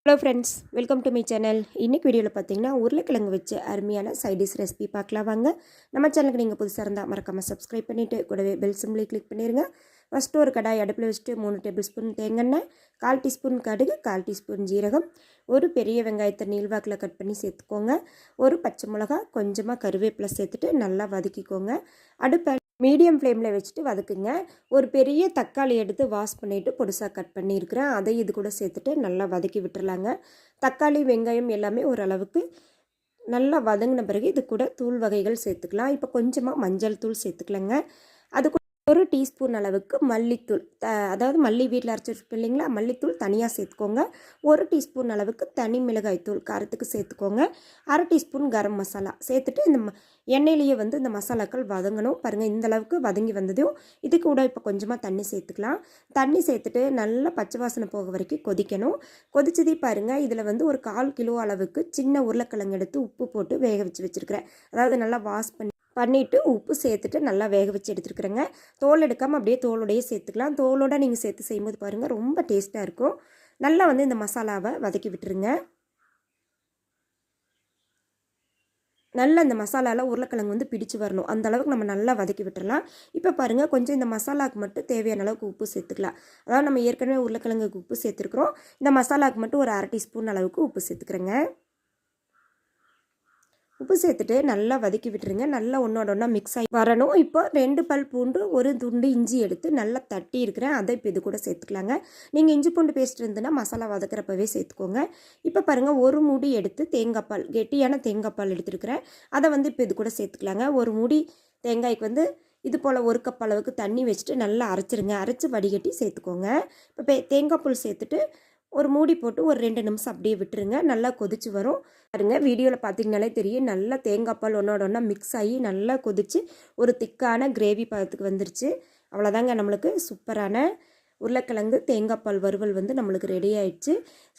Hello friends, welcome to my channel. இன்றைக்கி வீடியோவில் பார்த்தீங்கன்னா உருளைக்கிழங்கு வச்சு அருமையான சைடிஷ் ரெசிபி பார்க்கலாம் வாங்க. நம்ம சேனலுக்கு நீங்கள் புதுசாக இருந்தால் மறக்காமல் சப்ஸ்கிரைப் பண்ணிவிட்டு கூடவே பெல் சிம்பிளை கிளிக் பண்ணிடுங்க. ஃபஸ்ட்டு ஒரு கடாய் அடுப்பில் வச்சுட்டு 3 டேபிள் ஸ்பூன் தேங்காய், 1/4 டீஸ்பூன் கடுகு, 1/4 டீஸ்பூன் ஜீரகம், ஒரு பெரிய வெங்காயத்தை நீள்வாக்கில் கட் பண்ணி சேர்த்துக்கோங்க. ஒரு பச்சை மிளகா, கொஞ்சமாக கருவேப்பிலை சேர்த்துட்டு நல்லா வதக்கிக்கோங்க. அடுப்பை மீடியம் ஃப்ளேமில் வச்சுட்டு வதக்குங்க. ஒரு பெரிய தக்காளி எடுத்து வாஷ் பண்ணிவிட்டு பொடிசாக கட் பண்ணியிருக்கிறேன். அதை இது கூட சேர்த்துட்டு நல்லா வதக்கி விட்டுறலாங்க. தக்காளி வெங்காயம் எல்லாமே ஓரளவுக்கு நல்லா வதங்கின பிறகு இது கூட தூள் வகைகள் சேர்த்துக்கலாம். இப்போ கொஞ்சமாக மஞ்சள் தூள் சேர்த்துக்கலாங்க. அது கூட ஒரு டீஸ்பூன் அளவுக்கு மல்லித்தூள், அதாவது மல்லி வீட்டில் அரைச்சிருப்போம் இல்லைங்களா, மல்லித்தூள் தனியாக சேர்த்துக்கோங்க. ஒரு டீஸ்பூன் அளவுக்கு தனி மிளகாய் தூள் காரத்துக்கு சேர்த்துக்கோங்க. 1/2 டீஸ்பூன் கரம் மசாலா சேர்த்துட்டு இந்த எண்ணெயிலேயே இந்த மசாலாக்கள் வதங்கணும். பாருங்கள், இந்த அளவுக்கு வதங்கி வந்ததும் இது கூட இப்போ கொஞ்சமாக தண்ணி சேர்த்துக்கலாம். தண்ணி சேர்த்துட்டு நல்லா பச்சை வாசனை போக வரைக்கும் கொதிக்கணும். கொதிச்சதே பாருங்கள், இதில் ஒரு 1/4 கிலோ அளவுக்கு சின்ன உருளைக்கிழங்கு எடுத்து உப்பு போட்டு வேக வச்சுருக்கிறேன். அதாவது நல்லா வாஷ் பண்ணிவிட்டு உப்பு சேர்த்துட்டு நல்லா வேக வச்சு எடுத்துருக்குறேங்க. தோல் எடுக்காமல் அப்படியே தோலோடையே சேர்த்துக்கலாம். தோலோடு நீங்கள் சேர்த்து செய்யும்போது பாருங்கள் ரொம்ப டேஸ்ட்டாக இருக்கும். நல்லா இந்த மசாலாவை வதக்கி விட்டுருங்க. நல்லா இந்த மசாலாவில் உருளைக்கிழங்கு பிடிச்சி வரணும். அந்த அளவுக்கு நம்ம நல்லா வதக்கி விட்டுறலாம். இப்போ பாருங்கள், கொஞ்சம் இந்த மசாலாவுக்கு மட்டும் தேவையான அளவுக்கு உப்பு சேர்த்துக்கலாம். அதாவது நம்ம ஏற்கனவே உருளைக்கிழங்குக்கு உப்பு சேர்த்துருக்குறோம். இந்த மசாலாவுக்கு மட்டும் ஒரு 1/2 டீஸ்பூன் அளவுக்கு உப்பு சேர்த்துக்கிறேங்க. உப்பு சேர்த்துட்டு நல்லா வதக்கி விட்டுருங்க. நல்லா ஒன்றோட ஒன்றா மிக்ஸ் ஆகி வரணும். இப்போ 2 பல் பூண்டு, ஒரு துண்டு இஞ்சி எடுத்து நல்லா தட்டி இருக்கிறேன். அதை இப்போ இது கூட சேர்த்துக்கலாங்க. நீங்கள் இஞ்சி பூண்டு பேஸ்ட் இருந்துன்னா மசாலா வதக்கிறப்பவே சேர்த்துக்கோங்க. இப்போ பாருங்கள், ஒரு மூடி எடுத்து தேங்காய் பால், கெட்டியான தேங்காய் பால் எடுத்துருக்கிறேன். அதை இப்போ இது கூட சேர்த்துக்கலாங்க. ஒரு மூடி தேங்காய்க்கு இது போல் 1 கப் அளவுக்கு தண்ணி வச்சுட்டு நல்லா அரைச்சிருங்க. அரைச்சி வடிகட்டி சேர்த்துக்கோங்க. இப்போ தேங்காய் பால் சேர்த்துட்டு ஒரு மூடி போட்டு ஒரு 2 நிமிஷம் அப்படியே விட்டுருங்க. நல்லா கொதிச்சு வரும். பாருங்க, வீடியோவில் பார்த்தீங்கனாலே தெரியும், நல்லா தேங்காய் பால் ஒன்றோட ஒன்றா மிக்ஸ் ஆகி நல்லா கொதிச்சு ஒரு திக்கான கிரேவி பதத்துக்கு வந்துருச்சு. அவ்வளோதாங்க, நம்மளுக்கு சூப்பரான உருளைக்கிழங்கு தேங்காய் பால் வறுவல் நம்மளுக்கு ரெடி ஆயிடுச்சு.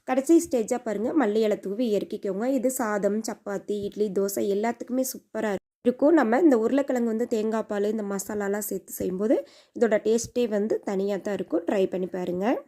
கடைசி ஸ்டேஜாக பாருங்கள், மல்லி இலை தூவி இறக்கிக்கோங்க. இது சாதம், சப்பாத்தி, இட்லி, தோசை எல்லாத்துக்குமே சூப்பராக இருக்கும். நம்ம இந்த உருளைக்கிழங்கு தேங்காய் பால் இந்த மசாலாலாம் சேர்த்து செய்யும்போது இதோட டேஸ்ட்டே தனியாக தான் இருக்கும். ட்ரை பண்ணி பாருங்கள்.